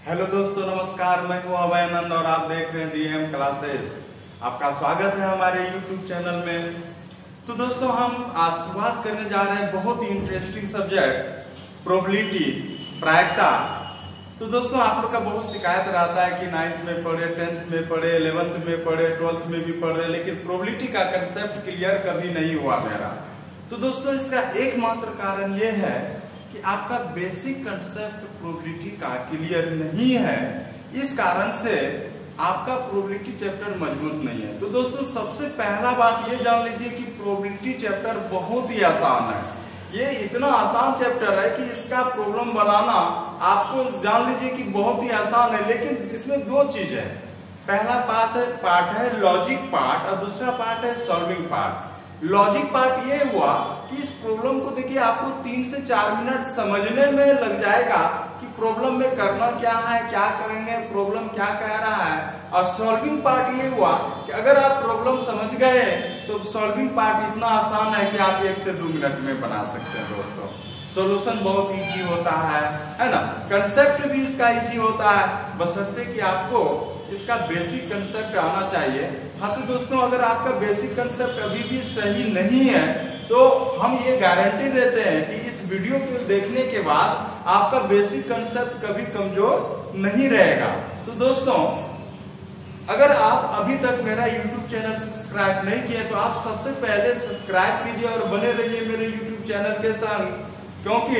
Hello दोस्तों, नमस्कार। मैं हूं अभय आनंद और आप देख रहे हैं डीएम क्लासेस। आपका स्वागत है हमारे यूट्यूब चैनल में। तो दोस्तों, हम आज शुरुआत करने जा रहे हैं बहुत ही इंटरेस्टिंग सब्जेक्ट प्रोबेबिलिटी, प्रायिकता। तो दोस्तों, आप लोग का बहुत शिकायत रहता है कि 9th में पढ़े, 10th में पढ़े, 11th में पढ़े, 12th में भी पढ़ रहे, लेकिन प्रोबेबिलिटी का कंसेप्ट क्लियर कभी नहीं हुआ मेरा। तो दोस्तों, इसका एकमात्र कारण ये है कि आपका बेसिक कंसेप्ट प्रोबेबिलिटी का क्लियर नहीं है। इस कारण से आपका प्रोबेबिलिटी चैप्टर मजबूत नहीं है। तो दोस्तों, सबसे पहला बात ये जान लीजिए कि प्रोबेबिलिटी चैप्टर बहुत ही आसान है। ये इतना आसान चैप्टर है कि इसका प्रॉब्लम बनाना आपको जान लीजिए कि बहुत ही आसान है। लेकिन इसमें दो चीज है। पहला पार्ट है लॉजिक पार्ट और दूसरा पार्ट है सॉल्विंग पार्ट। लॉजिक पार्ट ये हुआ कि इस प्रॉब्लम को देखिए आपको 3 से 4 मिनट समझने में लग जाएगा कि प्रॉब्लम में करना क्या है, क्या करेंगे, प्रॉब्लम क्या कह रहा है। और सॉल्विंग पार्ट ये हुआ कि अगर आप प्रॉब्लम समझ गए तो सॉल्विंग पार्ट इतना आसान है कि आप 1 से 2 मिनट में बना सकते हैं। दोस्तों, सॉल्यूशन बहुत इजी होता है ना। कंसेप्ट भी इसका इजी होता है, बशर्ते कि आपको इसका बेसिक कंसेप्ट आना चाहिए। हाँ, तो दोस्तों, अगर आपका बेसिक कंसेप्ट अभी भी सही नहीं है तो हम ये गारंटी देते हैं कि इस वीडियो को देखने के बाद आपका बेसिक कंसेप्ट कभी कमजोर नहीं रहेगा। तो दोस्तों, अगर आप अभी तक मेरा YouTube चैनल सब्सक्राइब नहीं किए तो आप सबसे पहले सब्सक्राइब कीजिए और बने रहिए मेरे YouTube चैनल के संग, क्योंकि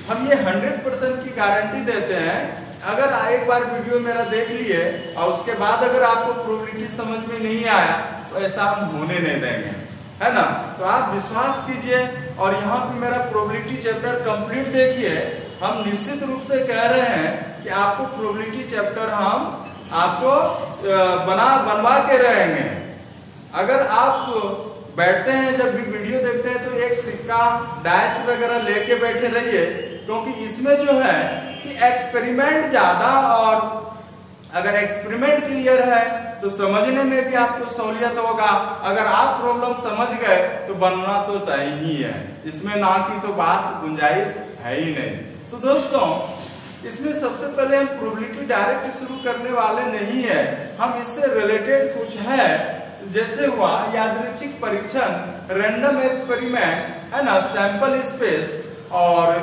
हम ये 100% की गारंटी देते हैं। अगर एक बार वीडियो मेरा देख लिए और उसके बाद अगर आपको प्रोबेबिलिटी समझ में नहीं आया तो ऐसा हम होने नहीं देंगे, है ना। तो आप विश्वास कीजिए और यहाँ पे मेरा प्रोबेबिलिटी चैप्टर कंप्लीट देखिए। हम निश्चित रूप से कह रहे हैं कि आपको प्रोबेबिलिटी चैप्टर हम आपको बनवा के रहेंगे। अगर आप बैठते हैं, जब भी वीडियो देखते हैं तो एक सिक्का, डायस वगैरह लेके बैठे रहिए, क्योंकि इसमें जो है कि एक्सपेरिमेंट ज्यादा, और अगर एक्सपेरिमेंट क्लियर है तो समझने में भी आपको सहूलियत होगा। अगर आप प्रॉब्लम समझ गए तो बनना तो तय ही है, इसमें ना की तो बात गुंजाइश है ही नहीं। तो दोस्तों, इसमें सबसे पहले हम प्रोबेबिलिटी डायरेक्ट शुरू करने वाले नहीं है। हम इससे रिलेटेड कुछ है, जैसे हुआ यादृच्छिक परीक्षण, रैंडम एक्सपेरिमेंट, है ना, सैंपल स्पेस और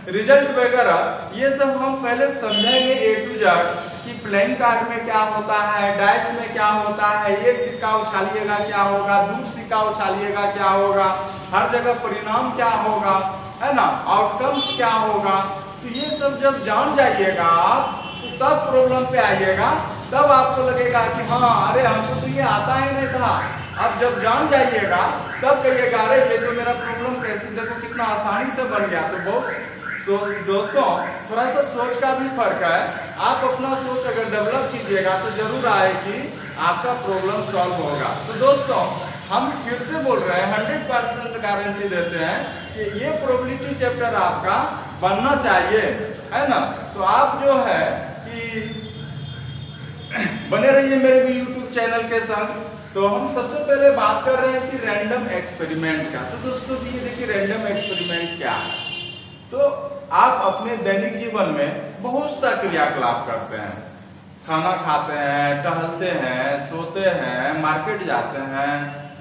रिजल्ट वगैरह, ये सब हम पहले समझेंगे A to Z कि प्लेइंग कार्ड में क्या होता है, डाइस में क्या होता है, एक सिक्का उछालिएगा क्या होगा, दूसरा सिक्का उछालिएगा क्या होगा, हर जगह परिणाम क्या होगा, है ना, आउटकम्स क्या होगा। तो ये सब जब जान जाइएगा आप तो तब प्रॉब्लम पे आइएगा, तब आपको लगेगा कि हाँ, अरे हमको तो ये आता ही नहीं था। अब जब जान जाइएगा तब कहिएगा अरे ये तो मेरा प्रॉब्लम कैसे, देखो कितना आसानी से बन गया। तो बहुत दोस्तों, थोड़ा सा सोच का भी फर्क है। आप अपना सोच अगर डेवलप कीजिएगा तो जरूर आएगी, आपका प्रॉब्लम सॉल्व होगा। तो दोस्तों, हम फिर से बोल रहे हैं, 100% गारंटी देते हैं कि ये प्रोबेबिलिटी चैप्टर आपका बनना चाहिए, है ना। तो आप जो है कि बने रहिए मेरे भी YouTube चैनल के संग। तो हम सबसे पहले बात कर रहे हैं कि रैंडम एक्सपेरिमेंट का। तो दोस्तों, ये देखिए रैंडम एक्सपेरिमेंट क्या है। तो आप अपने दैनिक जीवन में बहुत सा क्रियाकलाप करते हैं, खाना खाते हैं, टहलते हैं, सोते हैं, मार्केट जाते हैं,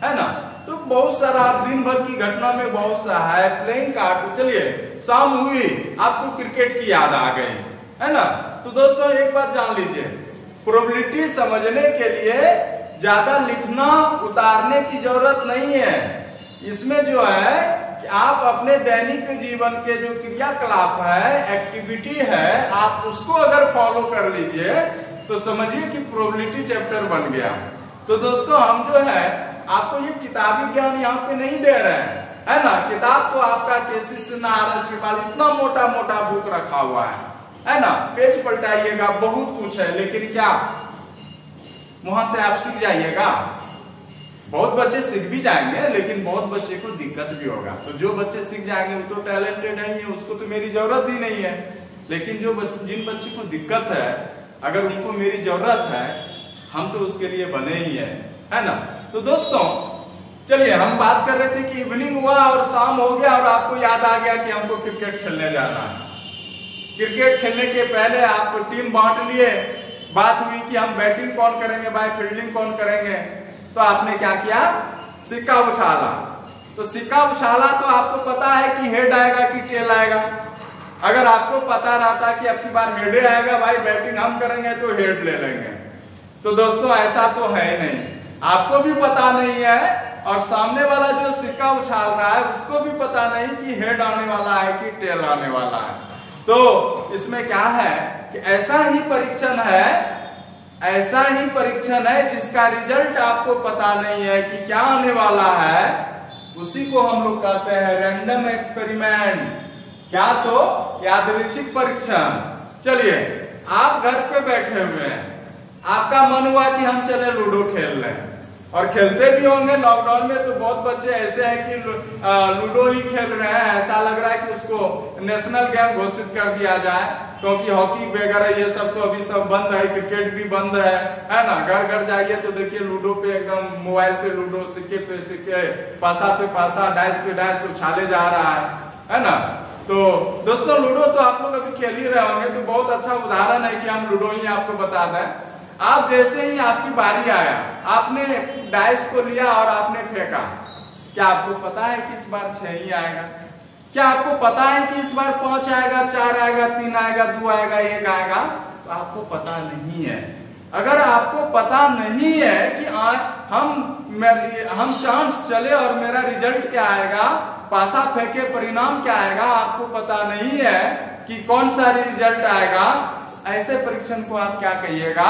है ना। तो बहुत सारा आप दिन भर की घटना में बहुत सा है। प्लेइंग कार्ड, चलिए शाम हुई, आपको क्रिकेट की याद आ गई, है ना। तो दोस्तों, एक बात जान लीजिए, प्रोबेबिलिटी समझने के लिए ज्यादा लिखना उतारने की जरूरत नहीं है। इसमें जो है कि आप अपने दैनिक जीवन के जो क्रियाकलाप है, एक्टिविटी है, आप उसको अगर फॉलो कर लीजिए तो समझिए कि प्रोबेबिलिटी चैप्टर बन गया। तो दोस्तों, हम जो है आपको ये किताबी ज्ञान यहाँ पे नहीं दे रहे हैं, है ना। किताब तो आपका केसी सिन्हा, RS श्रीपाल, इतना मोटा मोटा बुक रखा हुआ है ना। पेज पलटाइएगा, बहुत कुछ है, लेकिन क्या वहां से आप सीख जाइएगा? बहुत बच्चे सीख भी जाएंगे, लेकिन बहुत बच्चे को दिक्कत भी होगा। तो जो बच्चे सीख जाएंगे वो तो टैलेंटेड है, उसको तो मेरी जरूरत ही नहीं है। लेकिन जिन बच्चे को दिक्कत है, अगर उनको मेरी जरूरत है, हम तो उसके लिए बने ही है ना। तो दोस्तों, चलिए हम बात कर रहे थे कि इवनिंग हुआ और शाम हो गया और आपको याद आ गया कि हमको क्रिकेट खेलने जाना है। क्रिकेट खेलने के पहले आप टीम बांट लिए, बात हुई कि हम बैटिंग कौन करेंगे भाई, फील्डिंग कौन करेंगे, तो आपने क्या किया, सिक्का उछाला। तो सिक्का उछाला तो आपको पता है कि हेड आएगा कि टेल आएगा। अगर आपको पता रहता कि अब की बार हेड आएगा भाई, बैटिंग हम करेंगे तो हेड ले लेंगे। तो दोस्तों ऐसा तो है नहीं, आपको भी पता नहीं है और सामने वाला जो सिक्का उछाल रहा है उसको भी पता नहीं कि हेड आने वाला है कि टेल आने वाला है। तो इसमें क्या है कि ऐसा ही परीक्षण है जिसका रिजल्ट आपको पता नहीं है कि क्या आने वाला है, उसी को हम लोग कहते हैं रैंडम एक्सपेरिमेंट। क्या, तो यादृच्छिक परीक्षण। चलिए, आप घर पे बैठे हुए हैं, आपका मन हुआ कि हम चले लूडो खेल लें, और खेलते भी होंगे। लॉकडाउन में तो बहुत बच्चे ऐसे हैं कि लूडो ही खेल रहे हैं, ऐसा लग रहा है कि उसको नेशनल गेम घोषित कर दिया जाए, क्योंकि हॉकी वगैरह ये सब तो अभी सब बंद है, क्रिकेट भी बंद है ना। घर घर जाइए तो देखिए लूडो पे एकदम मोबाइल पे लूडो, सिक्के पे सिक्के, पासा पे पासा, डाइस पे डाइस उछाले जा रहा है ना। तो दोस्तों लूडो तो आप लोग अभी खेल ही रहे होंगे, तो बहुत अच्छा उदाहरण है कि हम लूडो ही आपको बता दें। आप जैसे ही आपकी बारी आया, आपने डाइस को लिया और आपने फेंका, क्या आपको पता है कि इस बार 6 ही आएगा? क्या आपको पता है कि इस बार 5 आएगा, 4 आएगा, 3 आएगा, 2 आएगा, 1 आएगा? तो आपको पता नहीं है। अगर आपको पता नहीं है कि हम चांस चले और मेरा रिजल्ट क्या आएगा, पासा फेंके परिणाम क्या आएगा, आपको पता नहीं है कि कौन सा रिजल्ट आएगा, ऐसे परीक्षण को आप क्या कहिएगा,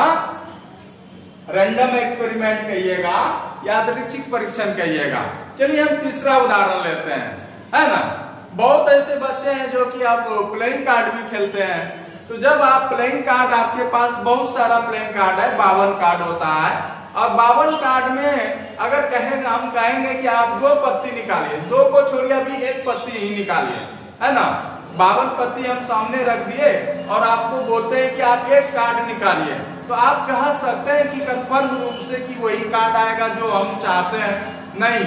रैंडम एक्सपेरिमेंट कहिएगा, यादृच्छिक परीक्षण कहिएगा। चलिए हम तीसरा उदाहरण लेते हैं, है ना। बहुत ऐसे बच्चे हैं जो कि आप प्लेइंग कार्ड भी खेलते हैं। तो जब आप प्लेइंग कार्ड, आपके पास बहुत सारा प्लेइंग कार्ड है, 52 कार्ड होता है, और 52 कार्ड में अगर हम कहेंगे कि आप 2 पत्ती निकालिए, 2 को छोड़िए, अभी 1 पत्ती ही निकालिए, है ना। 52 पत्ती हम सामने रख दिए और आपको बोलते हैं कि आप 1 कार्ड निकालिए, तो आप कह सकते हैं कि कंफर्म रूप से कि वही कार्ड आएगा जो हम चाहते हैं? नहीं,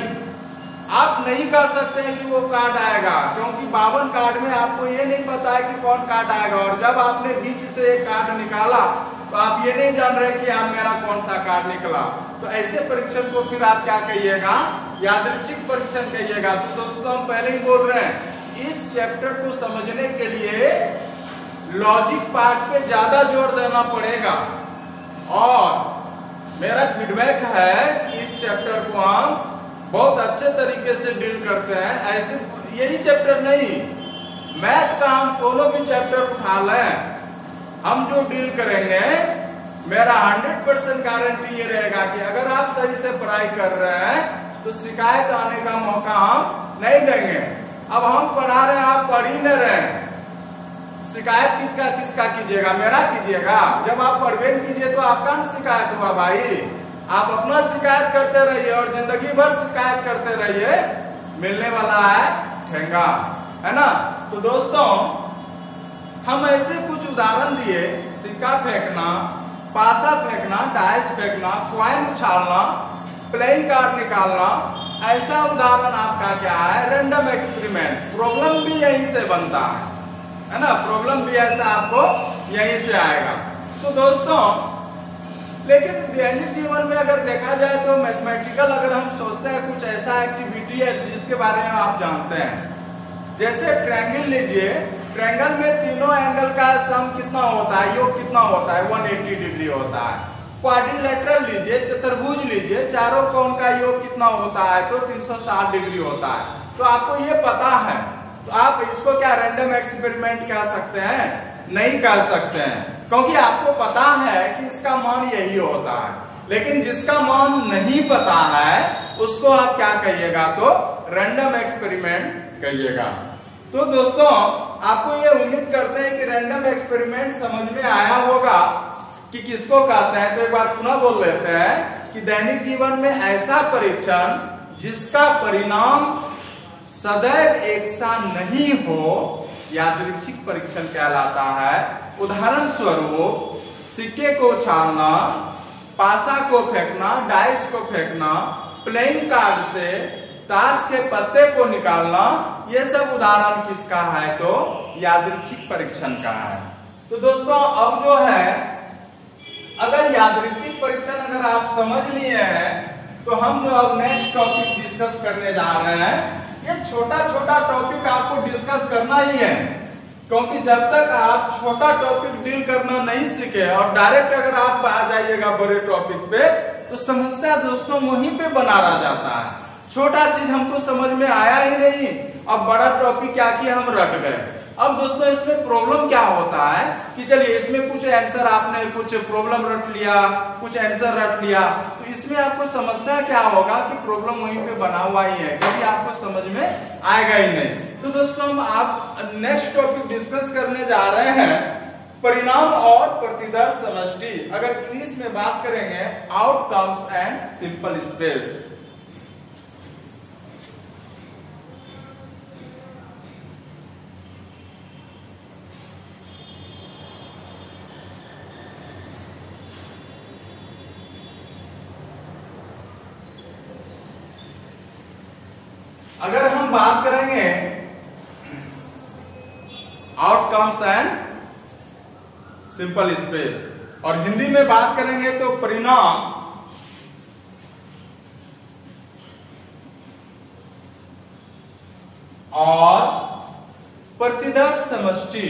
आप नहीं कह सकते हैं कि वो कार्ड आएगा, क्योंकि 52 कार्ड में आपको ये नहीं पता है कि कौन कार्ड आएगा। और जब आपने बीच से एक कार्ड निकाला तो आप ये नहीं जान रहे कि आप मेरा कौन सा कार्ड निकला। तो ऐसे परीक्षण को फिर आप क्या कहिएगा, यादृच्छिक परीक्षण कहिएगा। तो दोस्तों हम पहले ही बोल रहे हैं, इस चैप्टर को समझने के लिए लॉजिक पार्ट पे ज्यादा जोर देना पड़ेगा, और मेरा फीडबैक है कि इस चैप्टर को हम बहुत अच्छे तरीके से डील करते हैं। ऐसे यही चैप्टर नहीं, मैथ का हम कोनो भी चैप्टर उठा लें, हम जो डील करेंगे, मेरा 100% गारंटी ये रहेगा कि अगर आप सही से पढ़ाई कर रहे हैं तो शिकायत आने का मौका हम नहीं देंगे। अब हम पढ़ा रहे हैं, आप पढ़ ही नहीं रहे हैं, शिकायत किसका कीजिएगा, मेरा कीजिएगा। जब आप पढ़वे कीजिए तो आपका न शिकायत हुआ भाई, आप अपना शिकायत करते रहिए और जिंदगी भर शिकायत करते रहिए, मिलने वाला है ठेंगा, है ना। तो दोस्तों हम ऐसे कुछ उदाहरण दिए, सिक्का फेंकना, पासा फेंकना, डाइस फेंकना, कॉइन उछालना, प्लेइंग कार्ड निकालना, ऐसा उदाहरण आपका क्या है, रैंडम एक्सपेरिमेंट। प्रॉब्लम भी यहीं से बनता है ना, प्रॉब्लम भी ऐसा आपको यहीं से आएगा। तो दोस्तों लेकिन दैनिक जीवन में अगर देखा जाए तो मैथमेटिकल अगर हम सोचते हैं कुछ ऐसा एक्टिविटी है जिसके बारे में आप जानते हैं, जैसे ट्रायंगल लीजिए, ट्रायंगल में तीनों एंगल का सम कितना होता है, योग कितना होता है, 180 डिग्री होता है। क्वाड्रिलेटरल लीजिए, चतुर्भुज लीजिए, चारों कोण का योग कितना होता है, तो 360 डिग्री होता है। तो आपको ये पता है, तो आप इसको क्या रैंडम एक्सपेरिमेंट कह सकते हैं? नहीं कह सकते हैं, क्योंकि आपको पता है कि इसका मान यही होता है। लेकिन जिसका मान नहीं पता है उसको आप क्या कहिएगा, तो रैंडम एक्सपेरिमेंट कहिएगा। तो दोस्तों आपको ये उम्मीद करते हैं कि रैंडम एक्सपेरिमेंट समझ में आया होगा कि किसको कहते हैं। तो एक बार पुनः बोल लेते हैं कि दैनिक जीवन में ऐसा परीक्षण जिसका परिणाम सदैव एक सा नहीं हो, यादृच्छिक परीक्षण कहलाता है। उदाहरण स्वरूप सिक्के को उछालना, पासा को फेंकना, डाइस को फेंकना, प्लेइंग कार्ड से ताश के पत्ते को निकालना, ये सब उदाहरण किसका है? तो यादृच्छिक परीक्षण का है। तो दोस्तों अब जो है, अगर यादृच्छिक परीक्षण अगर आप समझ लिए हैं तो हम जो अब नेक्स्ट टॉपिक डिस्कस करने जा रहे हैं, ये छोटा छोटा टॉपिक आपको डिस्कस करना ही है, क्योंकि जब तक आप छोटा टॉपिक डील करना नहीं सीखे और डायरेक्ट अगर आप आ जाइएगा बड़े टॉपिक पे तो समस्या दोस्तों वहीं पे बना रह जाता है। छोटा चीज हमको समझ में आया ही नहीं, अब बड़ा टॉपिक क्या किया, हम रट गए। अब दोस्तों इसमें प्रॉब्लम क्या होता है कि चलिए इसमें कुछ आंसर आपने कुछ प्रॉब्लम रट लिया, कुछ आंसर रट लिया, तो इसमें आपको समस्या क्या होगा कि प्रॉब्लम वहीं पे बना हुआ ही है, कभी आपको समझ में आएगा ही नहीं। तो दोस्तों हम आप नेक्स्ट टॉपिक डिस्कस करने जा रहे हैं परिणाम और प्रतिदर्श समष्टि। अगर इंग्लिश में बात करेंगे आउटकम्स एंड सिंपल स्पेस। अगर हम बात करेंगे आउटकम्स एंड सिंपल स्पेस और हिंदी में बात करेंगे तो परिणाम और प्रतिदर्श समष्टि।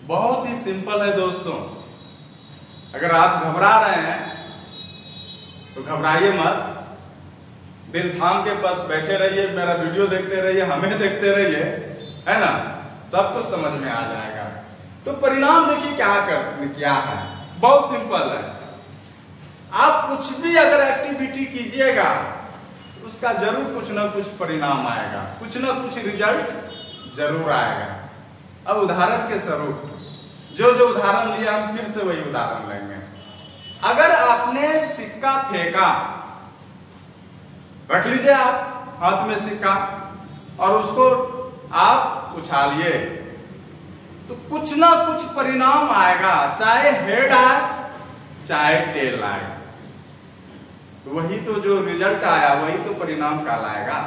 बहुत ही सिंपल है दोस्तों, अगर आप घबरा रहे हैं तो घबराइए मत, दिल थाम के पास बैठे रहिए, मेरा वीडियो देखते रहिए, हमें देखते रहिए, है ना, सब कुछ समझ में आ जाएगा। तो परिणाम देखिए क्या है, बहुत सिंपल है। आप कुछ भी अगर एक्टिविटी कीजिएगा उसका जरूर कुछ ना कुछ परिणाम आएगा, कुछ ना कुछ रिजल्ट जरूर आएगा। अब उदाहरण के स्वरूप जो उदाहरण लिया हम फिर से वही उदाहरण लेंगे। अगर आपने सिक्का फेंका, रख लीजिए आप हाथ में सिक्का और उसको आप उछालिए, तो कुछ ना कुछ परिणाम आएगा, चाहे हेड आए चाहे टेल आए, तो वही तो जो रिजल्ट आया वही तो परिणाम कहलाएगा।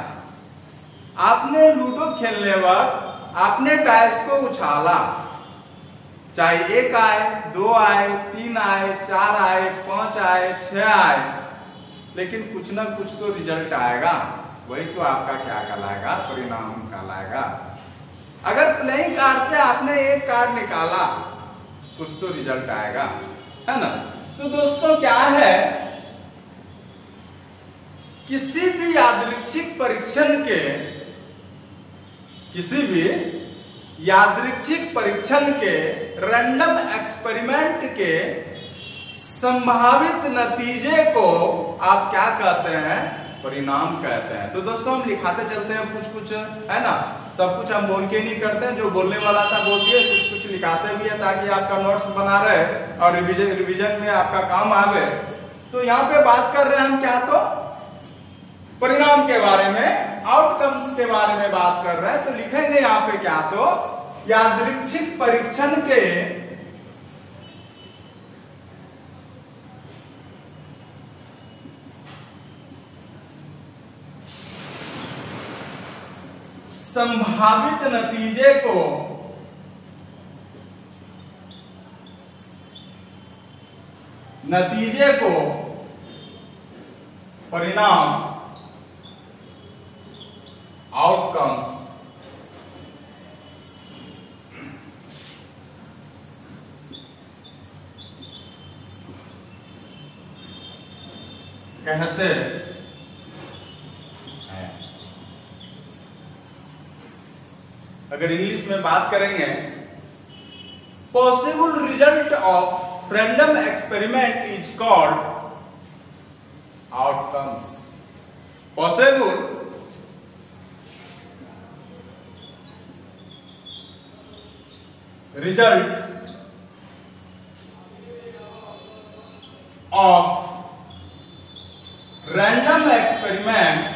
आपने लूडो खेलने वक्त आपने डाइस को उछाला, चाहे 1 आए, 2 आए, 3 आए, 4 आए, 5 आए, 6 आए, लेकिन कुछ ना कुछ तो रिजल्ट आएगा, वही तो आपका क्या कहलाएगा, परिणाम कहलाएगा। अगर प्लेइंग कार्ड से आपने एक कार्ड निकाला, कुछ तो रिजल्ट आएगा, है ना। तो दोस्तों क्या है, किसी भी यादृच्छिक परीक्षण के, किसी भी यादृच्छिक परीक्षण के रैंडम एक्सपेरिमेंट के संभावित नतीजे को आप क्या कहते हैं, परिणाम कहते हैं। तो दोस्तों हम लिखाते चलते हैं कुछ कुछ, है ना, सब कुछ हम बोल के नहीं करते हैं, जो बोलने वाला था बोल दिए, कुछ कुछ लिखाते भी है ताकि आपका नोट्स बना रहे और रिवीजन में आपका काम आवे। तो यहाँ पे बात कर रहे हैं हम क्या, तो परिणाम के बारे में, आउटकम्स के बारे में बात कर रहे हैं। तो लिखेंगे यहाँ पे क्या, तो यादृच्छिक परीक्षण के संभावित नतीजे को परिणाम, आउटकम्स कहते हैं। अगर इंग्लिश में बात करेंगे, possible result of random experiment is called outcomes. Possible result of random experiment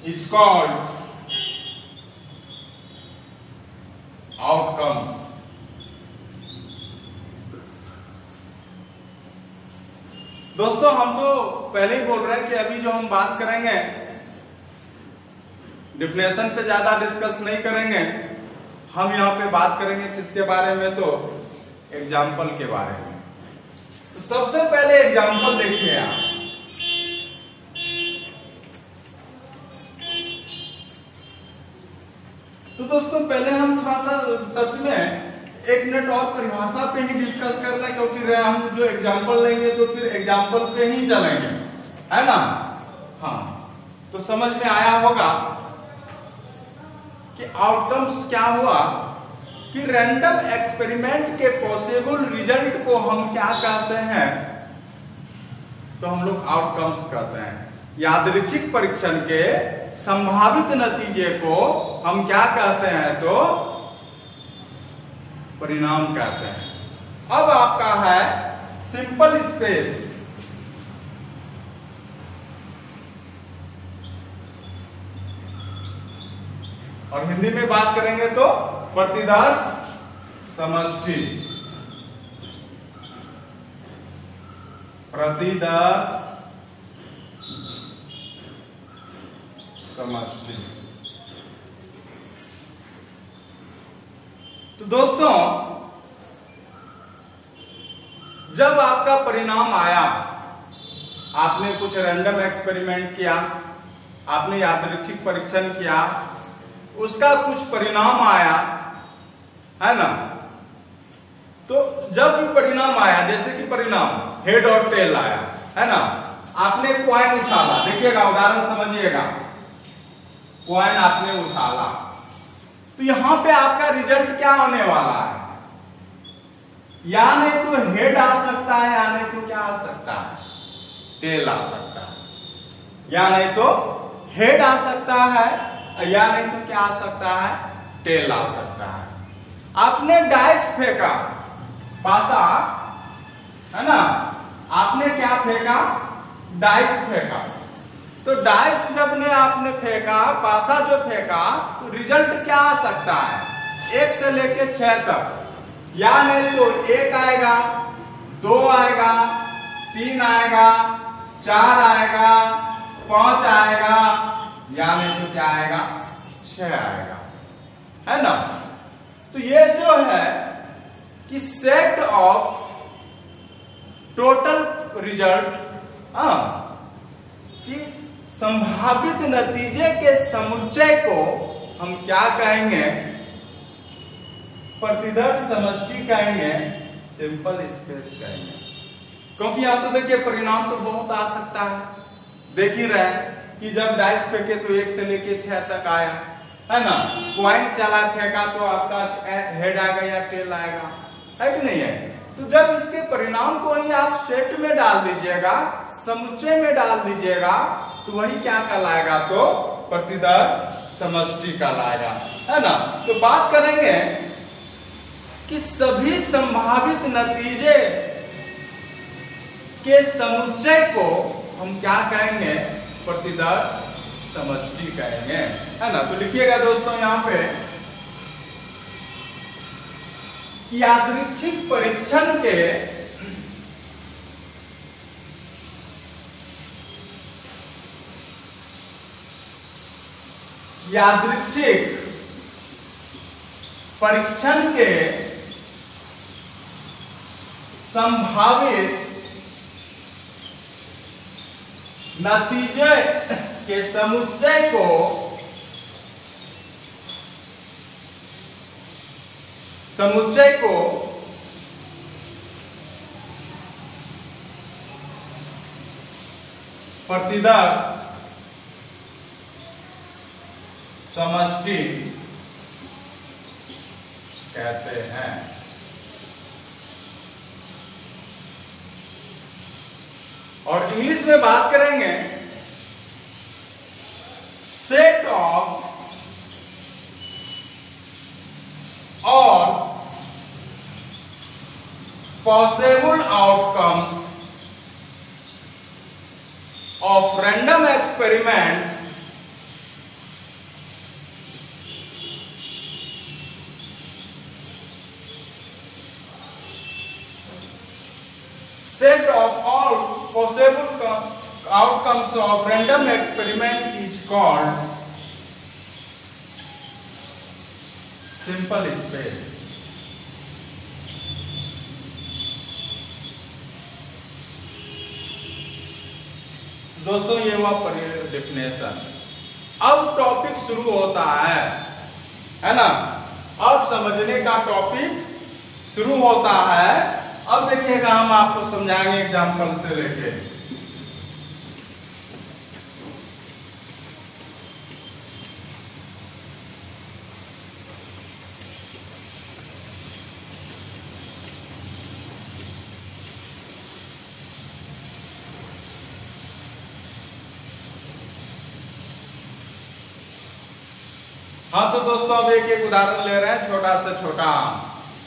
is called outcomes. दोस्तों हम तो पहले ही बोल रहे हैं कि अभी जो हम बात करेंगे डिफिनेशन पे ज्यादा डिस्कस नहीं करेंगे, हम यहाँ पे बात करेंगे किसके बारे में, तो एग्जाम्पल के बारे में। तो सबसे पहले एग्जाम्पल देखिए आप। तो दोस्तों पहले हम थोड़ा सा सच में 1 मिनट और परिभाषा पे ही डिस्कस कर लें, क्योंकि हम जो एग्जाम्पल लेंगे तो फिर एग्जाम्पल पे ही चलेंगे, है ना। हाँ, तो समझ में आया होगा कि आउटकम्स क्या हुआ कि रैंडम एक्सपेरिमेंट के पॉसिबल रिजल्ट को हम क्या कहते हैं, तो हम लोग आउटकम्स कहते हैं। यादृच्छिक परीक्षण के संभावित नतीजे को हम क्या कहते हैं, तो परिणाम कहते हैं। अब आपका है सिंपल स्पेस। और हिंदी में बात करेंगे तो प्रतिदर्श समष्टि। प्रतिदर्श समष्टि। तो दोस्तों जब आपका परिणाम आया, आपने कुछ रैंडम एक्सपेरिमेंट किया, आपने यादृच्छिक परीक्षण किया, उसका कुछ परिणाम आया, है ना। तो जब भी परिणाम आया, जैसे कि परिणाम हेड और टेल आया, है ना, आपने कॉइन उछाला, देखिएगा उदाहरण समझिएगा, कॉइन आपने उछाला, तो यहां पे आपका रिजल्ट क्या होने वाला है, या नहीं तो हेड आ सकता है, या नहीं तो क्या आ सकता है, टेल आ सकता है। या नहीं तो हेड आ सकता है, या नहीं तो क्या आ सकता है, टेल आ सकता है। आपने डाइस फेंका, पासा, है ना, आपने क्या फेंका, डाइस फेंका। तो डाइस जब ने आपने फेंका, पासा जो फेंका, तो रिजल्ट क्या आ सकता है, 1 से लेके 6 तक। या नहीं तो 1 आएगा, 2 आएगा, 3 आएगा, 4 आएगा, 5 आएगा, या नहीं तो क्या आएगा, 6 आएगा, है ना। तो ये जो है कि सेट ऑफ टोटल रिजल्ट, कि संभावित नतीजे के समुच्चय को हम क्या कहेंगे, प्रतिदर्श समष्टि कहेंगे, सिंपल स्पेस कहेंगे। क्योंकि यहां तो देखिए परिणाम तो बहुत आ सकता है, देख ही रहे कि जब डाइस फेंके तो 1 से लेके 6 तक आया, है ना। कॉइन चला फेंका तो आपका हेड आएगा या टेल आएगा, है कि नहीं है। तो जब इसके परिणाम को ही आप सेट में डाल दीजिएगा, समुच्चय में डाल दीजिएगा, तो वही क्या कहलाएगा, तो प्रतिदर्श समष्टि कहलाएगा, है ना। तो बात करेंगे कि सभी संभावित नतीजे के समुच्चय को हम क्या कहेंगे, प्रतिदर्श समष्टि कहेंगे, है ना। तो लिखिएगा दोस्तों यहां पे यादृच्छिक परीक्षण के यादृच्छिक परीक्षण के संभावित नतीजे के समुच्चय को प्रतिदर्श समष्टि कहते हैं। और इंग्लिश में बात करेंगे सेट ऑफ और possible outcomes of random experiment set of all possible outcomes of random experiment is called simple space. दोस्तों ये हुआ डेफिनेशन। अब टॉपिक शुरू होता है ना। अब समझने का टॉपिक शुरू होता है। अब देखिएगा हम आपको समझाएंगे एग्जाम्पल से लेके। हाँ तो दोस्तों अब एक एक उदाहरण ले रहे हैं, छोटा से छोटा,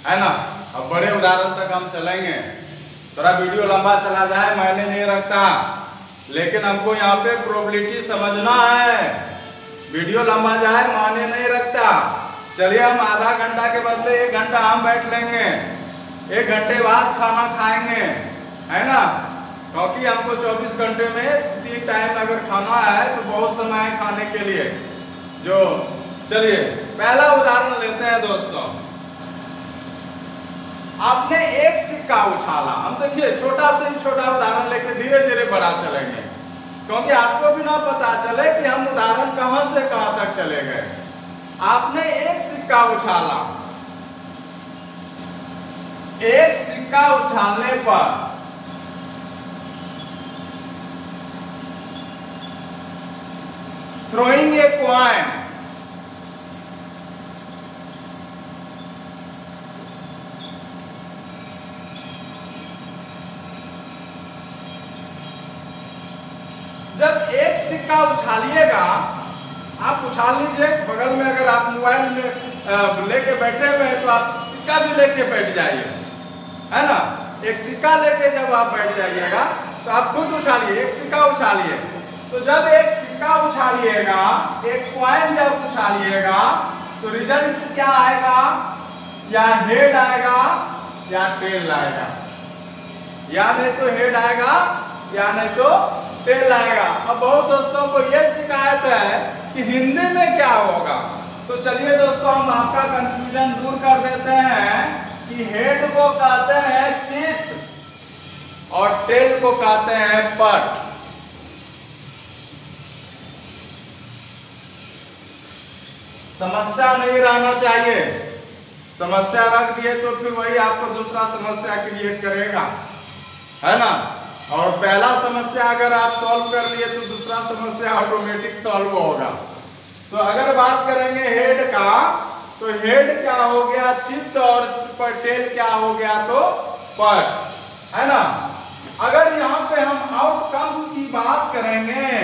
है ना। अब बड़े उदाहरण तक हम चलेंगे। थोड़ा वीडियो लंबा चला जाए मायने नहीं रखता, लेकिन हमको यहाँ पे प्रोबेबिलिटी समझना है। वीडियो लंबा जाए मायने नहीं रखता। चलिए हम आधा घंटा के बदले 1 घंटा हम बैठ लेंगे, 1 घंटे बाद खाना खाएंगे, है ना। क्योंकि हमको 24 घंटे में 3 टाइम अगर खाना है तो बहुत समय है खाने के लिए। जो चलिए पहला उदाहरण लेते हैं दोस्तों। आपने एक सिक्का उछाला। हम देखिए छोटा से ही छोटा उदाहरण लेके धीरे धीरे बड़ा चलेंगे, क्योंकि आपको भी ना पता चले कि हम उदाहरण कहां से कहां तक चले गए। आपने एक सिक्का उछाला। एक सिक्का उछालने पर थ्रोइंग ए कॉइन, जब एक सिक्का उछालिएगा, आप उछाल लीजिए, बगल में अगर आप मोबाइल में लेके बैठे हुए हैं तो आप सिक्का भी लेके बैठ जाइए, है ना। एक सिक्का लेके जब आप बैठ जाइएगा तो आप खुद उछालिए, एक सिक्का उछालिए। तो जब एक सिक्का उछालिएगा, एक कॉइन जब उछालिएगा तो रिजल्ट क्या आएगा? या हेड आएगा या टेल आएगा। या नहीं तो हेड आएगा या नहीं तो टेल आएगा। अब बहुत दोस्तों को यह शिकायत है कि हिंदी में क्या होगा। तो चलिए दोस्तों हम आपका कंफ्यूजन दूर कर देते हैं कि हेड को कहते हैं चित और टेल को कहते हैं पट। समस्या नहीं रहना चाहिए। समस्या रख दिए तो फिर वही आपको दूसरा समस्या क्रिएट करेगा, है ना। और पहला समस्या अगर आप सॉल्व कर लिए तो दूसरा समस्या ऑटोमेटिक सॉल्व होगा। तो अगर बात करेंगे हेड का, तो हेड क्या हो गया? चित्त, और टेल क्या हो गया? तो पट, है ना। अगर यहाँ पे हम आउटकम्स की बात करेंगे,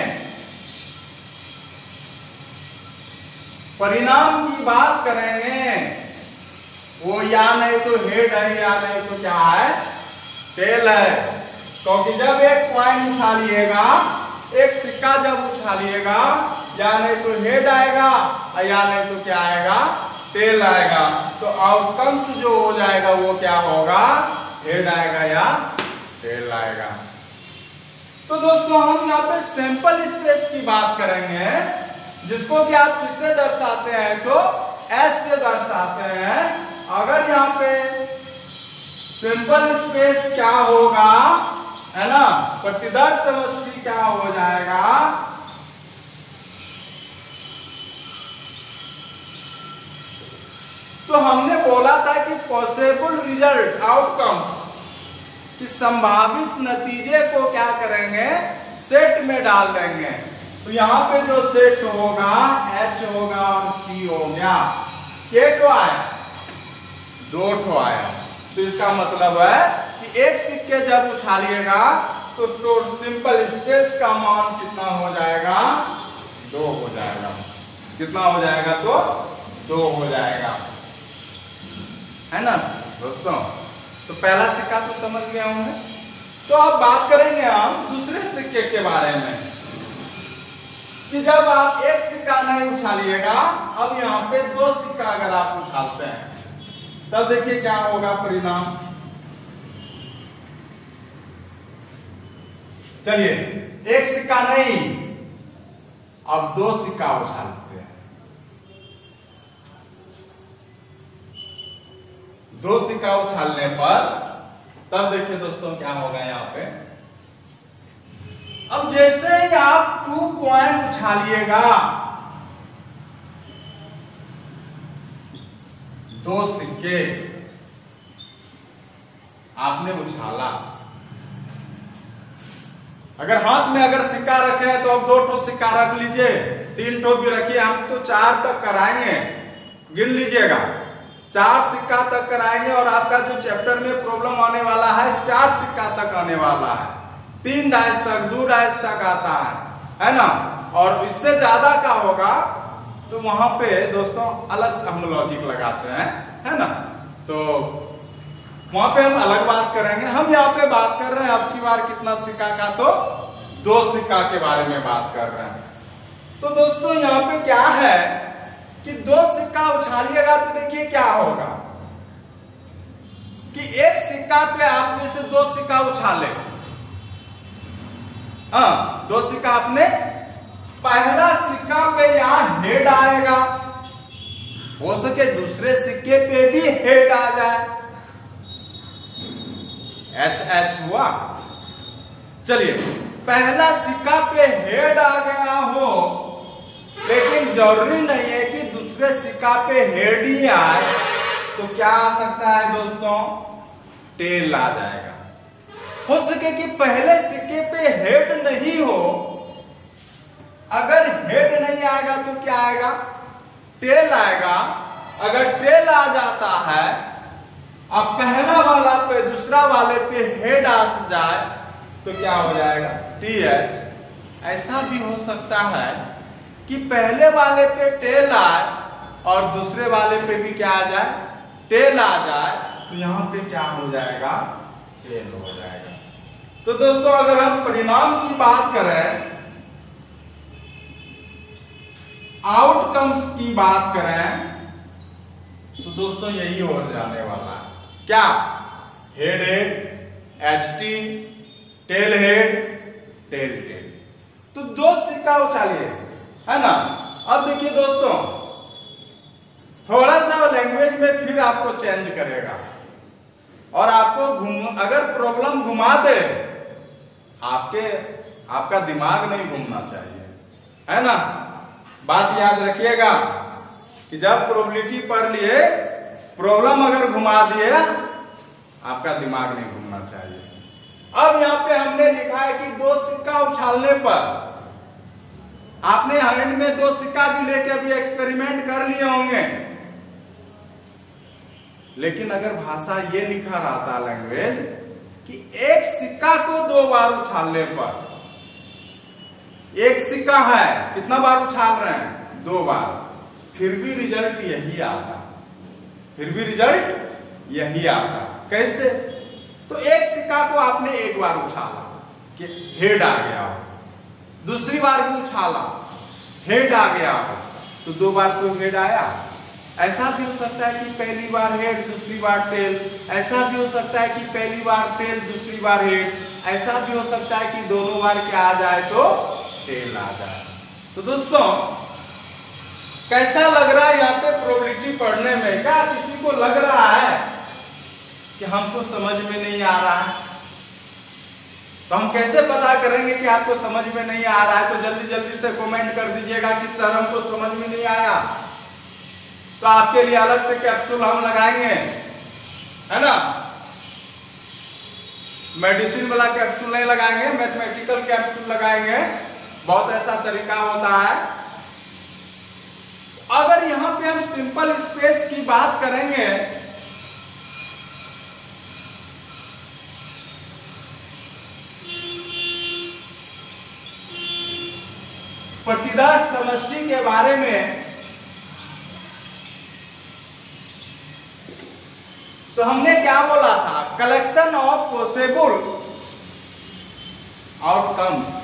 परिणाम की बात करेंगे, वो या नहीं तो हेड है या नहीं तो क्या है? टेल है। क्योंकि जब एक कॉइन उछालिएगा, एक सिक्का जब उछालिएगा, या नहीं तो हेड आएगा या नहीं तो क्या आएगा? टेल आएगा। तो आउटकम्स जो हो जाएगा वो क्या होगा? हेड आएगा या टेल आएगा। तो दोस्तों हम यहाँ पे सैंपल स्पेस की बात करेंगे, जिसको कि आप किससे दर्शाते हैं? तो एस से दर्शाते हैं। अगर यहाँ पे सैंपल स्पेस क्या होगा, है ना, प्रतिदर्श समष्टि क्या हो जाएगा? तो हमने बोला था कि पॉसिबल रिजल्ट, आउटकम्स, कि संभावित नतीजे को क्या करेंगे? सेट में डाल देंगे। तो यहाँ पे जो सेट होगा H होगा और C हो गया। के तो आया? 2 ठो आया। तो इसका मतलब है कि एक सिक्के जब उछालिएगा तो सिंपल स्पेस का मान कितना हो जाएगा? 2 हो जाएगा। कितना हो जाएगा? तो 2 हो जाएगा, है ना दोस्तों। तो पहला सिक्का तो समझ गए होंगे। तो अब बात करेंगे हम दूसरे सिक्के के बारे में, कि जब आप एक सिक्का नहीं उछालिएगा, अब यहाँ पे 2 सिक्का अगर आप उछालते हैं तब देखिए क्या होगा परिणाम। चलिए, एक सिक्का नहीं, अब 2 सिक्का उछालते हैं। 2 सिक्का उछालने पर तब देखिए दोस्तों क्या होगा यहाँ पे। अब जैसे ही आप 2 कॉइन उछालिएगा, 2 सिक्के आपने उछाला। अगर हाथ में अगर सिक्का रखे हैं तो अब 2 ठो सिक्का रख लीजिए, 3 ठो भी रखिए, हम तो 4 तक कराएंगे। गिन लीजिएगा, 4 सिक्का तक कराएंगे और आपका जो चैप्टर में प्रॉब्लम आने वाला है 4 सिक्का तक आने वाला है। 3 डाइस तक, 2 डाइस तक आता है ना। और इससे ज्यादा का होगा तो वहां पे दोस्तों अलग हम लॉजिक लगाते हैं, है ना। तो वहां पे हम अलग बात करेंगे। हम यहाँ पे बात कर रहे हैं अब की बार कितना सिक्का का, तो 2 सिक्का के बारे में बात कर रहे हैं। तो दोस्तों यहाँ पे क्या है कि 2 सिक्का उछालिएगा तो देखिए क्या होगा कि एक सिक्का पे आप जैसे 2 सिक्का उछाले, हाँ 2 सिक्का आपने, पहला सिक्का पे यहां हेड आएगा, हो सके दूसरे सिक्के पे भी हेड आ जाए, एच एच हुआ। चलिए, पहला सिक्का पे हेड आ गया हो, लेकिन जरूरी नहीं है कि दूसरे सिक्का पे हेड ही आए, तो क्या आ सकता है दोस्तों, टेल आ जाएगा। हो सके कि पहले सिक्के पे हेड नहीं हो, अगर हेड नहीं आएगा तो क्या आएगा, टेल आएगा। अगर टेल आ जाता है, अब पहला वाला पे दूसरा वाले पे हेड आ जाए तो क्या हो जाएगा, टी एच। ऐसा भी हो सकता है कि पहले वाले पे टेल आए और दूसरे वाले पे भी क्या आ जाए, टेल आ जाए, तो यहां पे क्या हो जाएगा, टेल हो जाएगा। तो दोस्तों अगर हम परिणाम की बात करें, आउटकम्स की बात करें, तो दोस्तों यही हो जाने वाला है, क्या, head head, H T, tail head, tail tail. तो 2 सिक्का उछालिए, है ना। अब देखिए दोस्तों, थोड़ा सा लैंग्वेज में फिर आपको चेंज करेगा और आपको अगर प्रॉब्लम घुमा दे, आपका दिमाग नहीं घूमना चाहिए, है ना। बात याद रखिएगा कि जब प्रोबेबिलिटी पढ़ लिए, प्रॉब्लम अगर घुमा दिए, आपका दिमाग नहीं घूमना चाहिए। अब यहाँ पे हमने लिखा है कि 2 सिक्का उछालने पर, आपने हैंड में 2 सिक्का भी लेके अभी एक्सपेरिमेंट कर लिए होंगे, लेकिन अगर भाषा ये लिखा रहता लैंग्वेज कि एक सिक्का को 2 बार उछालने पर, एक सिक्का है, कितना बार उछाल रहे हैं, 2 बार, फिर भी रिजल्ट यही आता, फिर भी रिजल्ट यही आता। कैसे, तो एक सिक्का को आपने 1 बार उछाला कि हेड आ गया, दूसरी बार भी उछाला, हेड आ गया, तो 2 बार तो हेड आया। ऐसा भी हो सकता है कि पहली बार हेड, दूसरी बार टेल। ऐसा भी हो सकता है कि पहली बार टेल, दूसरी बार हेड। ऐसा भी हो सकता है कि दोनों बार क्या आ जाए तो टेल आ जाए। तो दोस्तों कैसा लग रहा है यहाँ पे प्रोबेबिलिटी पढ़ने में, क्या किसी को लग रहा है कि हमको समझ में नहीं आ रहा है? तो हम कैसे पता करेंगे कि आपको समझ में नहीं आ रहा है? तो जल्दी जल्दी से कमेंट कर दीजिएगा कि सर हमको समझ में नहीं आया। तो आपके लिए अलग से कैप्सूल हम लगाएंगे, है ना। मेडिसिन वाला कैप्सूल नहीं लगाएंगे, मैथमेटिकल कैप्सूल लगाएंगे। बहुत ऐसा तरीका होता है। अगर यहां पे हम सिंपल स्पेस की बात करेंगे, प्रतिदर्श समष्टि के बारे में, तो हमने क्या बोला था, कलेक्शन ऑफ पॉसिबल आउटकम्स,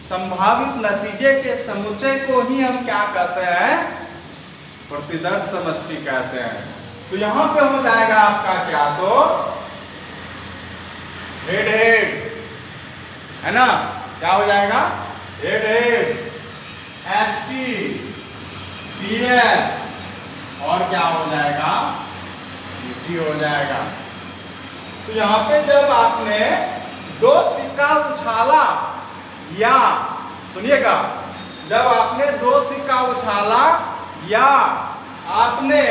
संभावित नतीजे के समुच्चय को ही हम क्या कहते हैं, प्रतिदर्श समष्टि कहते हैं। तो यहां पे हो जाएगा आपका क्या, तो हेड हेड, है ना, क्या हो जाएगा, हेड हेड, HT, PH, और क्या हो जाएगा, CT हो जाएगा। तो यहाँ पे जब आपने दो सिक्का उछाला, या सुनिएगा, जब आपने दो सिक्का उछाला या आपने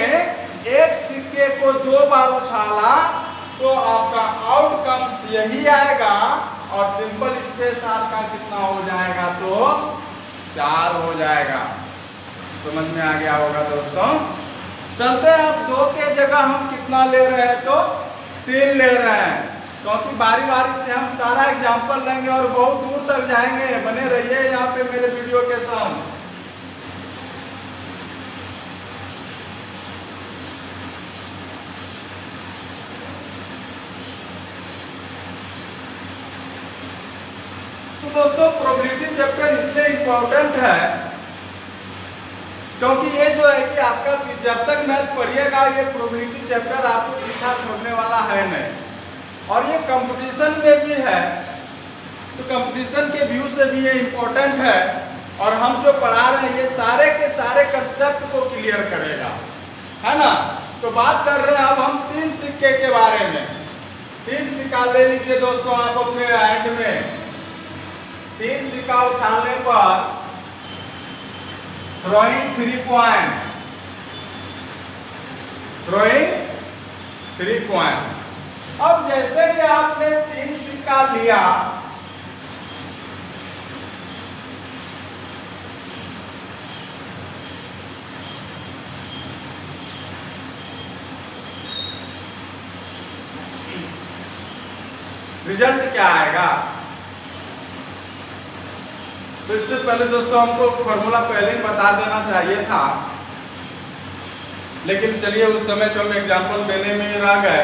एक सिक्के को दो बार उछाला, तो आपका आउटकम्स यही आएगा, और सिंपल स्पेस आपका कितना हो जाएगा, तो 4 हो जाएगा। समझ में आ गया होगा दोस्तों। चलते हैं अब 2 के जगह हम कितना ले रहे हैं, तो 3 ले रहे हैं, क्योंकि बारी बारी से हम सारा एग्जाम्पल लेंगे और बहुत दूर तक जाएंगे। बने रहिए यहाँ पे मेरे वीडियो के साथ। तो दोस्तों प्रोबेबिलिटी चैप्टर इसलिए इंपॉर्टेंट है क्योंकि ये जो है कि आपका जब तक मैथ पढ़िएगा ये प्रोबेबिलिटी चैप्टर आपको पीछा छोड़ने वाला है नहीं, और ये कंपटीशन में भी है, तो कंपटीशन के व्यू से भी ये इंपॉर्टेंट है। और हम जो पढ़ा रहे हैं ये सारे के सारे कंसेप्ट को क्लियर करेगा, है ना। तो बात कर रहे हैं अब हम 3 सिक्के के बारे में। 3 सिक्का ले लीजिए दोस्तों आप अपने हैंड में। 3 सिक्का उछालने पर थ्रोइंग 3 पॉइंट, थ्रोइंग 3 पॉइंट। अब जैसे कि आपने 3 सिक्का लिया, रिजल्ट क्या आएगा। तो इससे पहले दोस्तों हमको फॉर्मूला पहले ही बता देना चाहिए था, लेकिन चलिए उस समय तो हम एग्जाम्पल देने में ही रह गए।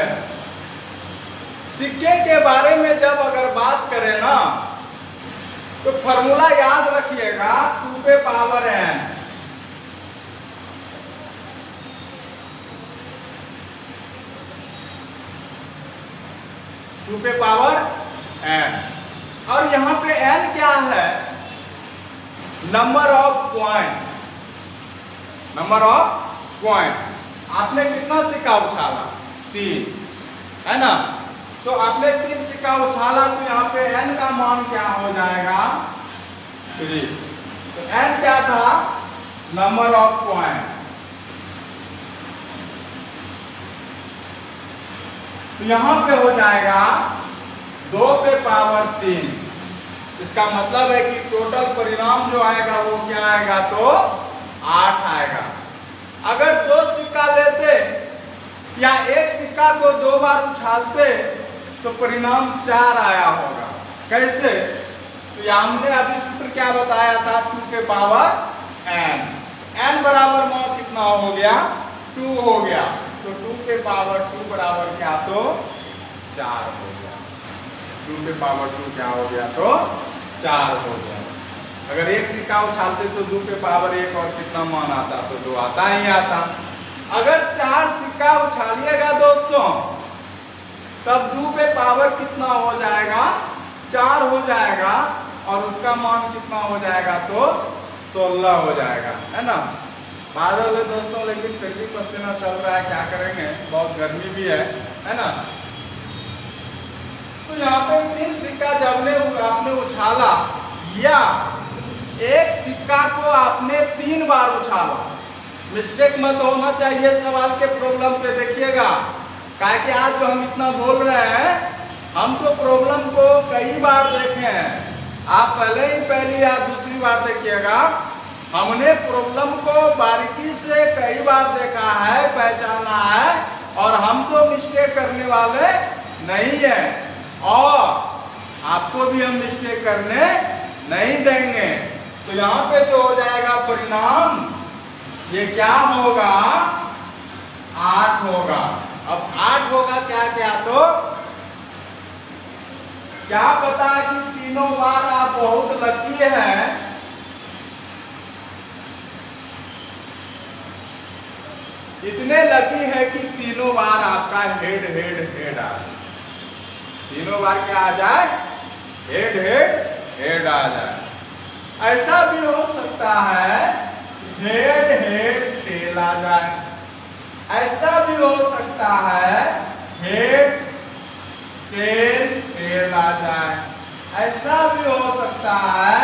सिक्के के बारे में जब अगर बात करें ना, तो फॉर्मूला याद रखिएगा 2 पे पावर n। टू पे पावर n, और यहां पे n क्या है, number of point, number of point. आपने कितना सिक्का उछाला, 3, है ना। तो आपने 3 सिक्का उछाला, तो यहाँ पे n का मान क्या हो जाएगा, 3। तो n क्या था, नंबर ऑफ पॉइंट। तो यहां पे हो जाएगा 2 पे पावर 3। इसका मतलब है कि टोटल परिणाम जो आएगा वो क्या आएगा, तो 8 आएगा। अगर 2 सिक्का लेते या एक सिक्का को 2 बार उछालते तो परिणाम 4 आया होगा। कैसे, तो हमने अभी सूत्र क्या बताया था, 2 पे पावर n। n बराबर में कितना हो गया, 2 हो गया। तो 2 पे पावर 2 बराबर क्या, तो 4 हो गया। 2 पे पावर 2 क्या हो गया, तो 4 हो गया। अगर एक सिक्का उछालते तो 2 पे पावर 1 और कितना मान आता, तो 2 आता ही आता। अगर 4 सिक्का उछालिएगा दोस्तों, तब 2 पे पावर कितना हो जाएगा, 4 हो जाएगा, और उसका मान कितना हो जाएगा, तो 16 हो जाएगा, है ना। बादल है दोस्तों, लेकिन फिर भी पसीना चल रहा है, क्या करेंगे, बहुत गर्मी भी है ना। तो यहाँ पे 3 सिक्का जब आपने उछाला, या एक सिक्का को आपने 3 बार उछाला, मिस्टेक मत होना चाहिए सवाल के प्रॉब्लम पे, देखिएगा। काहे कि आज जो हम इतना बोल रहे हैं, हम तो प्रॉब्लम को कई बार देखे हैं। आप पहले ही पहली या दूसरी बार देखिएगा, हमने प्रॉब्लम को बारीकी से कई बार देखा है, पहचाना है, और हम तो मिस्टेक करने वाले नहीं है, और आपको भी हम मिस्टेक करने नहीं देंगे। तो यहाँ पे जो हो जाएगा परिणाम, ये क्या होगा, 8 होगा। अब 8 होगा क्या क्या, तो क्या पता कि तीनों बार आप बहुत लकी हैं, इतने लकी है कि तीनों बार आपका हेड हेड हेड आ जाए। तीनों बार क्या आ जाए, हेड हेड हेड आ जाए। ऐसा भी हो सकता है हेड हेड टेल आ जाए। ऐसा भी हो सकता है हेड टेल टेल आ जाए। ऐसा भी हो सकता है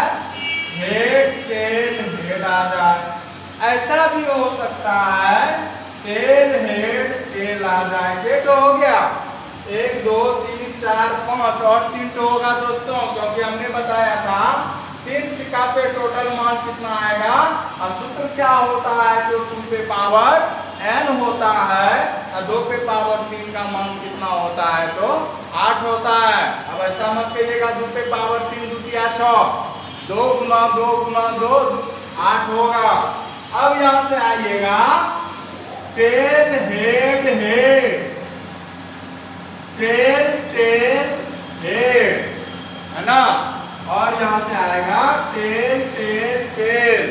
हेड टेल हेड आ जाए। ऐसा भी हो सकता है टेल हेड टेल आ जाए। ये तो हो गया 1 2 3 4 5 और 3 तो होगा दोस्तों, क्योंकि हमने बताया था 3 सिक्का पे टोटल मान कितना आएगा। और सूत्र क्या होता है, जो 2 पे पावर n होता है और 2 पे पावर 3 का मान कितना होता है, तो 8 होता है। अब ऐसा मत कहिएगा 2 पे पावर 3 दूतिया 6, 2 गुना 2 गुना 2 8 होगा। अब यहां से आइएगा tail head head, tail tail head, है ना। और यहां से आएगा टेल टेल टेल।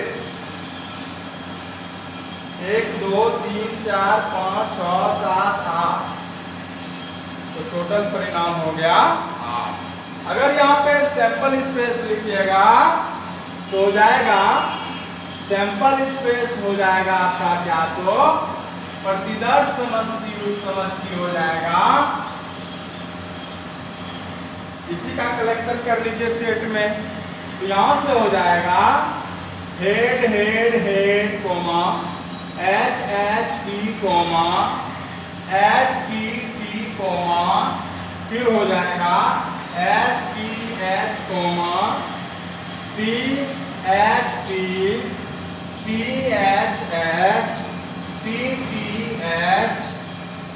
1 2 3 4 5 6 7 8, तो टोटल परिणाम हो गया 8। अगर यहाँ पे सैंपल स्पेस लिखिएगा तो हो जाएगा, सैंपल स्पेस हो जाएगा आपका क्या, तो प्रतिदर्श समष्टि हो जाएगा। इसी का कलेक्शन कर लीजिए सेट में, तो यहां से हो जाएगा head head head comma H H T comma H T T comma, फिर हो जाएगा H T H comma T H T T H H T T H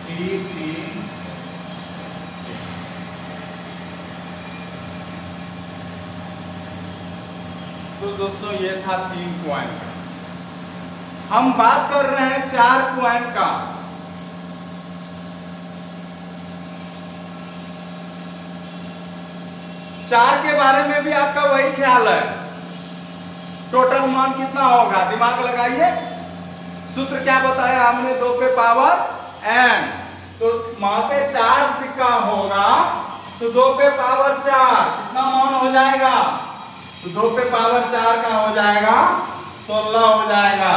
T T. तो दोस्तों ये था 3 पॉइंट का। हम बात कर रहे हैं 4 पॉइंट का। चार के बारे में भी आपका वही ख्याल है, टोटल मान कितना होगा, दिमाग लगाइए। सूत्र क्या बताया हमने, 2 पे पावर n, तो वहां पे 4 सिक्का होगा, तो 2 पे पावर 4 कितना मान हो जाएगा, तो 2 पे पावर 4 का हो जाएगा 16 हो जाएगा।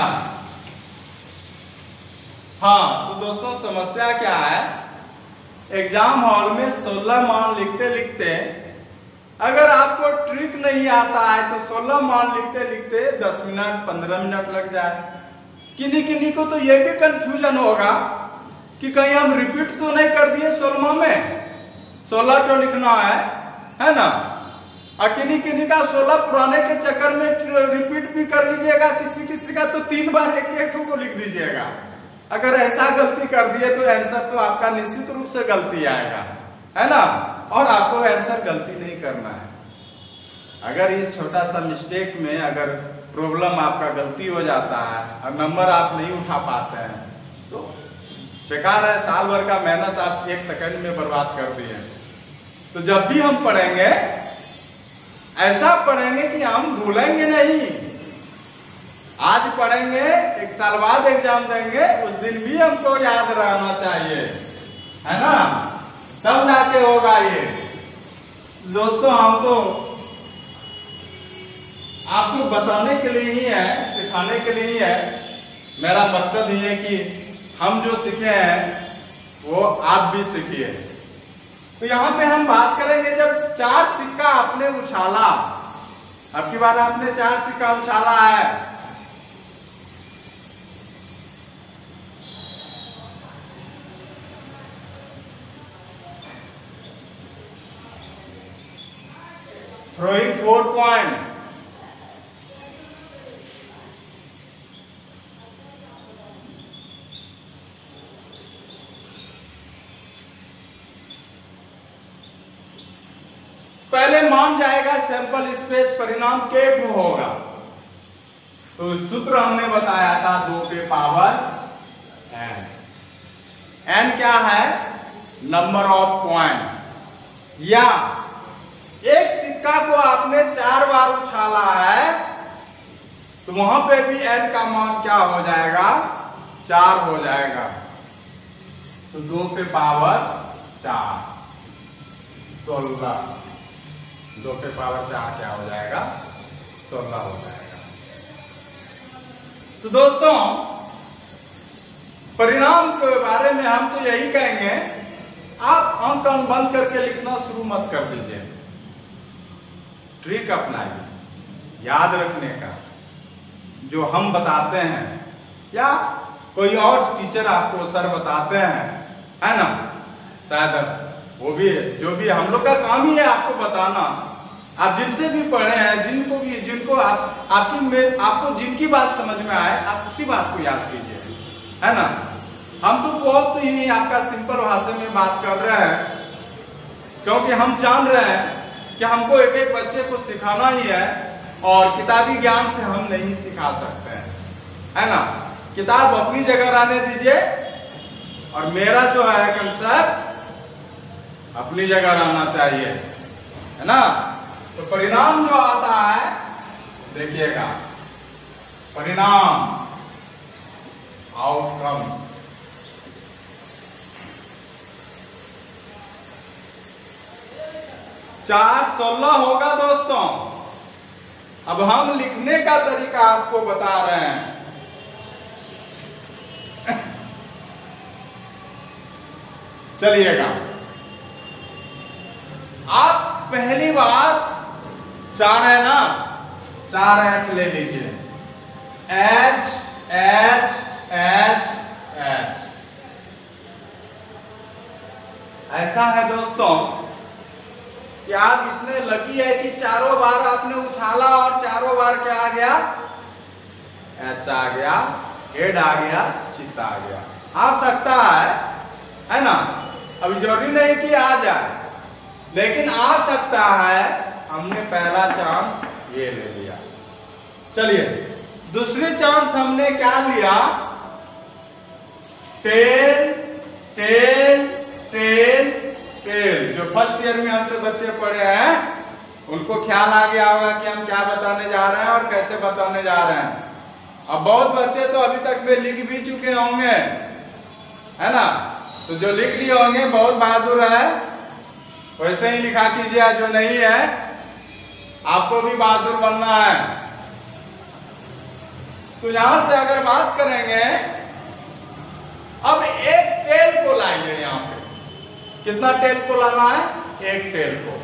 हाँ, तो दोस्तों समस्या क्या है, एग्जाम हॉल में 16 मान लिखते लिखते अगर आपको ट्रिक नहीं आता है तो 16 मान लिखते लिखते 10 मिनट 15 मिनट लग जाए। किन्हीं किन्हीं को तो यह भी कंफ्यूजन होगा कि कहीं हम रिपीट तो नहीं कर दिए 16 में, 16 तो लिखना है ना। और किन्हीं किन्हीं का 16 पुराने के चक्कर में रिपीट भी कर लीजिएगा, किसी किसी का तो 3 बार एक को लिख दीजिएगा। अगर ऐसा गलती कर दिए तो आंसर तो आपका निश्चित रूप से गलती आएगा, है ना। और आपको आंसर गलती नहीं करना है। अगर इस छोटा सा मिस्टेक में अगर प्रॉब्लम आपका गलती हो जाता है और नंबर आप नहीं उठा पाते हैं तो बेकार है, साल भर का मेहनत आप 1 सेकंड में बर्बाद कर दिए। तो जब भी हम पढ़ेंगे ऐसा पढ़ेंगे कि हम भूलेंगे नहीं। आज पढ़ेंगे, 1 साल बाद एग्जाम देंगे, उस दिन भी हमको याद रहना चाहिए, है ना, तब जाके होगा ये। दोस्तों हम तो आपको बताने के लिए ही है, सिखाने के लिए ही है। मेरा मकसद ये है कि हम जो सीखे हैं वो आप भी सीखिए। तो यहाँ पे हम बात करेंगे जब 4 सिक्का आपने उछाला, अब की बार आपने 4 सिक्का उछाला है, throwing 4 points, पहले मान जाएगा सैंपल स्पेस, परिणाम K2 होगा। तो सूत्र हमने बताया था 2 पे पावर n। n क्या है, नंबर ऑफ पॉइंट। या एक सिक्का को आपने 4 बार उछाला है तो वहां पे भी n का मान क्या हो जाएगा, 4 हो जाएगा। तो 2 पे पावर 4 16। 2 के पावर 4 क्या हो जाएगा, 16 हो जाएगा। तो दोस्तों परिणाम के बारे में हम तो यही कहेंगे, आप आंख बंद करके लिखना शुरू मत कर दीजिए, ट्रिक अपनाइए याद रखने का। जो हम बताते हैं या कोई और टीचर आपको सर बताते हैं, है ना, शायद वो भी, जो भी हम लोग का काम ही है आपको बताना। आप जिनसे भी पढ़े हैं, जिनको आपको जिनकी बात समझ में आए, आप उसी बात को याद कीजिए, है ना। हम तो बहुत ही आपका सिंपल भाषा में बात कर रहे हैं, क्योंकि हम जान रहे हैं कि हमको एक एक बच्चे को सिखाना ही है, और किताबी ज्ञान से हम नहीं सिखा सकते हैं, है ना। किताब अपनी जगह रहने दीजिए, और मेरा जो है कंसेप्ट अपनी जगह रहना चाहिए, है ना। तो परिणाम जो आता है, देखिएगा, परिणाम, आउटकम्स, चार 16 होगा दोस्तों। अब हम लिखने का तरीका आपको बता रहे हैं। चलिएगा, आप पहली बार 4 है ना, 4 H ले लीजिए, H H H H। ऐसा है दोस्तों कि आप इतने लकी है कि चारों बार आपने उछाला और चारों बार क्या आ गया, H आ गया, हेड आ गया, चित्ता आ गया। आ सकता है ना। अभी जरूरी नहीं कि आ जाए, लेकिन आ सकता है। हमने पहला चांस ये ले लिया। चलिए दूसरी चांस हमने क्या लिया, टेल टेल टेल टेल। जो फर्स्ट ईयर में हमसे बच्चे पढ़े हैं उनको ख्याल आ गया होगा कि हम क्या बताने जा रहे हैं और कैसे बताने जा रहे हैं। अब बहुत बच्चे तो अभी तक में लिख भी चुके होंगे, है ना। तो जो लिख लिए होंगे बहुत बहादुर है, वैसे ही लिखा कीजिए। जो नहीं है आपको भी बहादुर बनना है। तो यहां से अगर बात करेंगे, अब एक टेल को लाएंगे। यहां पे कितना टेल को लाना है, एक टेल को,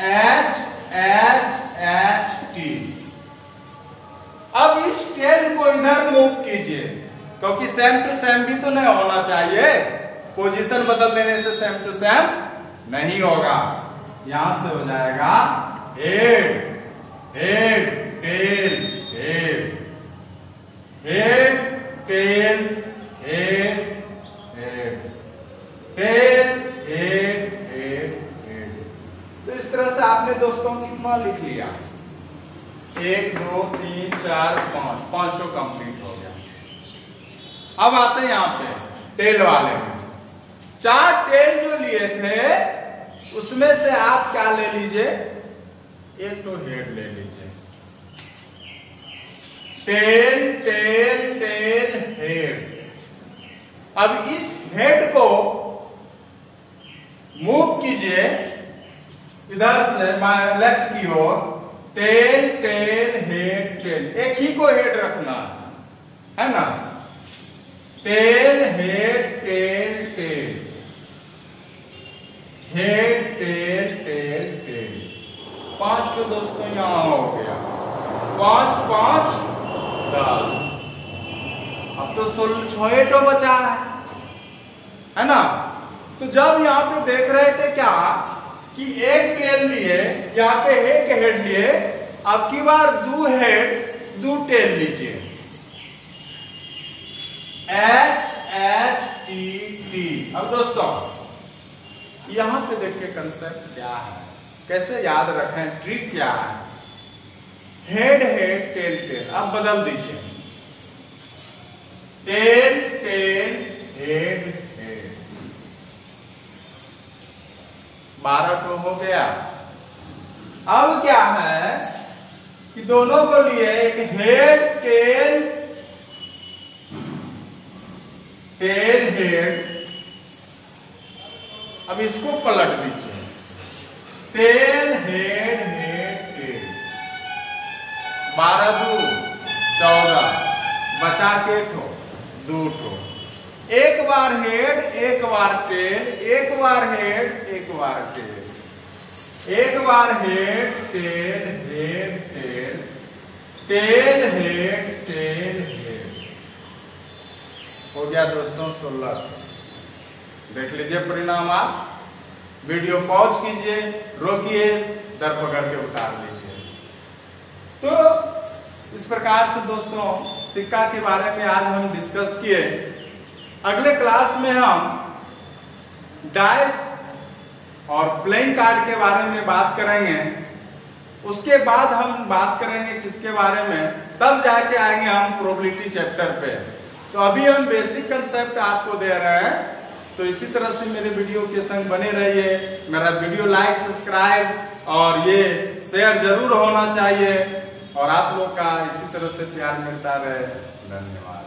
H H H T। अब इस टेल को इधर मूव कीजिए, क्योंकि सेम टू सेम भी तो नहीं होना चाहिए। पोजीशन बदल देने से सेम टू सेम नहीं होगा। यहां से हो जाएगा head head tail head head tail head head tail head head head. तो इस तरह से आपने दोस्तों कितना लिख लिया, 1 2 3 4 5, 5 तो कंप्लीट हो गया। अब आते हैं यहाँ पे टेल वाले में। 4 टेल जो लिए थे उसमें से आप क्या ले लीजिए, एक तो हेड ले लीजिए। Tail tail tail head. अब इस हेड को मूव कीजिए इधर से लेफ्ट की ओर, टेल टेल हेड टेल। एक ही को हेड रखना है ना, tail head tail tail head tail tail tail. 5 तो दोस्तों यहां हो गया, 5 5 10। अब तो 6 तो बचा है ना। तो जब यहाँ पे देख रहे थे क्या कि एक टेल लिए, यहाँ पे एक हेड लिए, अब की बार 2 हेड 2 टेल लीजिए, H H T T। अब दोस्तों यहां पे देखिए कंसेप्ट क्या है, कैसे याद रखें, ट्रिक क्या है। Head head tail tail. अब बदल दीजिए, टेल टेल हेड हेड। 12 तो हो गया। अब क्या है कि दोनों को लिए एक हेड टेल टेल हेड। अब इसको पलट दीजिए, टेल, हेड, हेड, टेल। 12 2 14, बचा के ठो 2 ठो। एक बार हेड, एक बार टेल, एक बार हेड, एक बार टेल, एक बार head, tail, head, tail, tail, head, tail, head. हो गया दोस्तों 16। देख लीजिए परिणाम। आप वीडियो पॉज कीजिए, रोकिए, दर पकड़ के उतार लीजिए। तो इस प्रकार से दोस्तों सिक्का के बारे में आज हम डिस्कस किए। अगले क्लास में हम डाइस और प्लेइंग कार्ड के बारे में बात करेंगे। उसके बाद हम बात करेंगे किसके बारे में, तब जाके आएंगे हम प्रोबेबिलिटी चैप्टर पे। तो अभी हम बेसिक कंसेप्ट आपको दे रहे हैं। तो इसी तरह से मेरे वीडियो के संग बने रहिए। मेरा वीडियो लाइक, सब्सक्राइब और ये शेयर जरूर होना चाहिए। और आप लोग का इसी तरह से प्यार मिलता रहे। धन्यवाद।